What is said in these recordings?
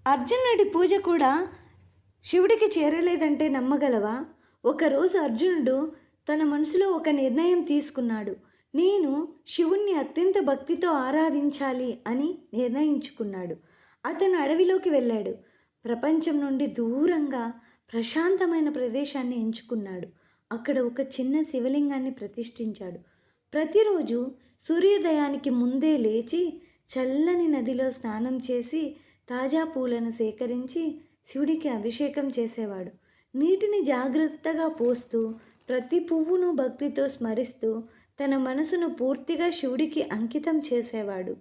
అర్జునుడి పూజ కూడా శివుడికి చేరలేదంటే నమ్మగలవా? ఒకరోజు అర్జునుడు తన మనసులో ఒక నిర్ణయం తీసుకున్నాడు. నేను శివుణ్ణి అత్యంత భక్తితో ఆరాధించాలి అని నిర్ణయించుకున్నాడు. అతను అడవిలోకి వెళ్ళాడు. ప్రపంచం నుండి దూరంగా ప్రశాంతమైన ప్రదేశాన్ని ఎంచుకున్నాడు. అక్కడ ఒక చిన్న శివలింగాన్ని ప్రతిష్ఠించాడు. ప్రతిరోజు సూర్యోదయానికి ముందే లేచి చల్లని నదిలో స్నానం చేసి తాజా పూలను సేకరించి శివుడికి అభిషేకం చేసేవాడు. నీటిని జాగ్రత్తగా పోస్తూ ప్రతి పువ్వును భక్తితో స్మరిస్తూ తన మనసును పూర్తిగా శివుడికి అంకితం చేసేవాడు.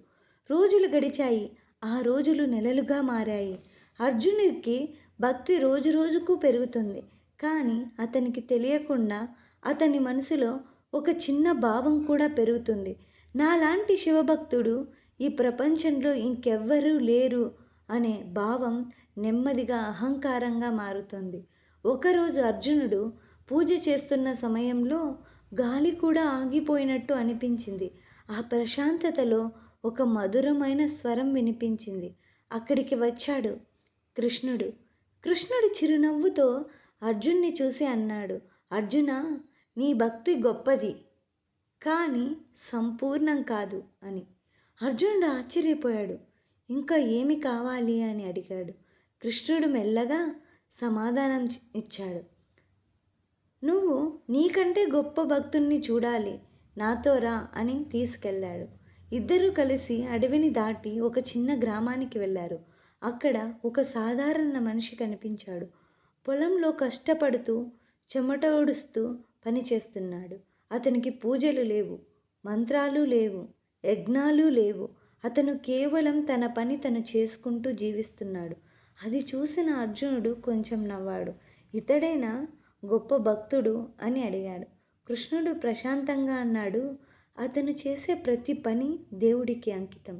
రోజులు గడిచాయి. ఆ రోజులు నెలలుగా మారాయి. అర్జునుడికి భక్తి రోజురోజుకు పెరుగుతుంది. కానీ అతనికి తెలియకుండా అతని మనసులో ఒక చిన్న భావం కూడా పెరుగుతుంది. నాలాంటి శివభక్తుడు ఈ ప్రపంచంలో ఇంకెవ్వరూ లేరు అనే భావం నెమ్మదిగా అహంకారంగా మారుతుంది. ఒకరోజు అర్జునుడు పూజ చేస్తున్న సమయంలో గాలి కూడా ఆగిపోయినట్టు అనిపించింది. ఆ ప్రశాంతతలో ఒక మధురమైన స్వరం వినిపించింది. అక్కడికి వచ్చాడు కృష్ణుడు. కృష్ణుడు చిరునవ్వుతో అర్జున్ని చూసి అన్నాడు, అర్జున, నీ భక్తి గొప్పది, కానీ సంపూర్ణం కాదు అని. అర్జునుడు ఆశ్చర్యపోయాడు. ఇంకా ఏమి కావాలి అని అడిగాడు. కృష్ణుడు మెల్లగా సమాధానం ఇచ్చాడు. నువ్వు నీకంటే గొప్ప భక్తుణ్ణి చూడాలి, నాతో రా అని తీసుకెళ్ళాడు. ఇద్దరూ కలిసి అడవిని దాటి ఒక చిన్న గ్రామానికి వెళ్ళారు. అక్కడ ఒక సాధారణ మనిషి కనిపించాడు. పొలంలో కష్టపడుతూ చెమట ఊడుస్తూ పనిచేస్తున్నాడు. అతనికి పూజలు లేవు, మంత్రాలు లేవు, యజ్ఞాలు లేవు. అతను కేవలం తన పని తను చేసుకుంటూ జీవిస్తున్నాడు. అది చూసిన అర్జునుడు కొంచెం నవ్వాడు. ఇతడేనా గొప్ప భక్తుడు అని అడిగాడు. కృష్ణుడు ప్రశాంతంగా అన్నాడు, అతను చేసే ప్రతి పని దేవుడికి అంకితం.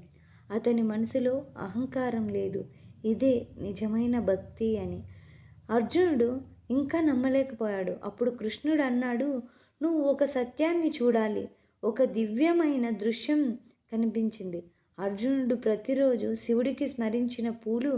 అతని మనసులో అహంకారం లేదు. ఇదే నిజమైన భక్తి అని. అర్జునుడు ఇంకా నమ్మలేకపోయాడు. అప్పుడు కృష్ణుడు అన్నాడు, నువ్వు ఒక సత్యాన్ని చూడాలి. ఒక దివ్యమైన దృశ్యం కనిపించింది. అర్జునుడు ప్రతిరోజు శివుడికి స్మరించిన పూలు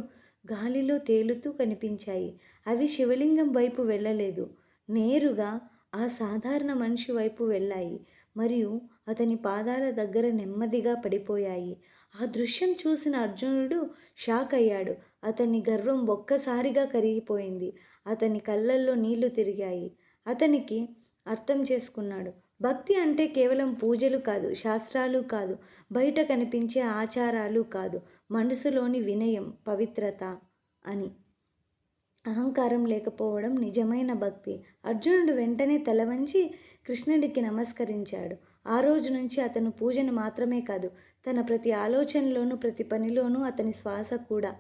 గాలిలో తేలుతూ కనిపించాయి. అవి శివలింగం వైపు వెళ్ళలేదు, నేరుగా ఆ సాధారణ మనిషి వైపు వెళ్ళాయి మరియు అతని పాదాల దగ్గర నెమ్మదిగా పడిపోయాయి. ఆ దృశ్యం చూసిన అర్జునుడు షాక్ అయ్యాడు. అతని గర్వం ఒక్కసారిగా కరిగిపోయింది. అతని కళ్ళల్లో నీళ్లు తిరిగాయి. అతనికి అర్థం చేసుకున్నాడు, భక్తి అంటే కేవలం పూజలు కాదు, శాస్త్రాలు కాదు, బయట కనిపించే ఆచారాలు కాదు, మనసులోని వినయం, పవిత్రత అని. అహంకారం లేకపోవడం నిజమైన భక్తి. అర్జునుడు వెంటనే తల వంచి కృష్ణుడికి నమస్కరించాడు. ఆ రోజు నుంచి అతను పూజను మాత్రమే కాదు, తన ప్రతి ఆలోచనలోనూ ప్రతి పనిలోనూ అతని శ్వాస కూడా